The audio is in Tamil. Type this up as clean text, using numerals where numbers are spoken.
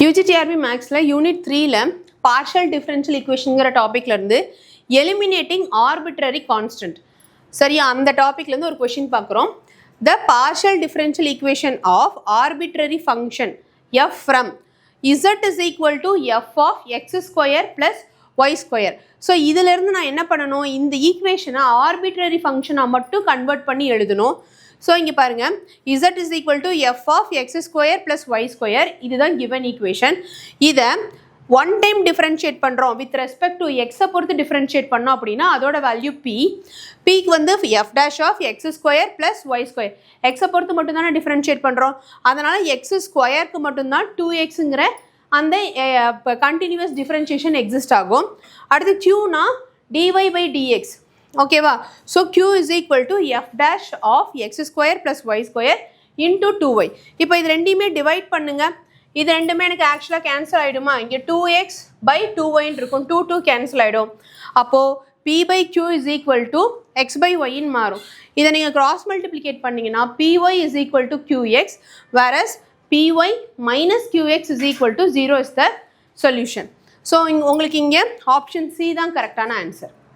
UGTRB Maxல Unit 3ல partial differential equationங்கிற டாபிக்ல இருந்து eliminating arbitrary constant. சரியா அந்த டாபிக்ல இருந்து ஒரு क्वेश्चन பார்க்குறோம். The partial differential equation of arbitrary function f from z is equal to f of x square plus y square. So இதில் இருந்து நான் என்ன பண்ணணும், இந்த ஈக்குவேஷனை ஆர்பிட்ரரி ஃபங்க்ஷனாக மட்டும் கன்வெர்ட் பண்ணி எழுதணும். ஸோ இங்கே பாருங்கள், z is equal to f of x square plus y square, இதுதான் given ஈக்குவேஷன். இதை ஒன் டைம் டிஃப்ரென்ஷியேட் பண்ணுறோம் வித் ரெஸ்பெக்ட் டு எக்ஸை பொறுத்து டிஃப்ரென்ஷியேட் பண்ணோம் அப்படின்னா அதோட வேல்யூ பிக்கு வந்து f dash of x square plus y square. எக்ஸை பொறுத்து மட்டும்தானே டிஃப்ரென்ஷியேட் பண்ணுறோம், அதனால் எக்ஸ் ஸ்கொயருக்கு மட்டும்தான் 2xங்கிற அந்த கண்டினியூஸ் டிஃப்ரென்ஷியேஷன் எக்ஸிஸ்ட் ஆகும். அடுத்து க்யூனா டிஒய் பை டிஎக்ஸ், ஓகேவா? So q is equal to f dash of x square plus y square into 2y. இப்போ இது ரெண்டையுமே டிவைட் பண்ணுங்கள். இது ரெண்டுமே எனக்கு ஆக்சுவலாக கேன்சல் ஆகிடுமா? இங்கே 2x பை 2yன்னு இருக்கும், 2 கேன்சல் ஆகிடும். அப்போது p by q is equal to x by ஒய்ன்னு மாறும். இதை நீங்கள் கிராஸ் மல்டிப்ளிகேட் பண்ணிங்கன்னா py is equal to qx, whereas py minus qx is equal to 0 is the solution. So உங்களுக்கு இங்கே ஆப்ஷன் சி தான் கரெக்டான ஆன்சர்.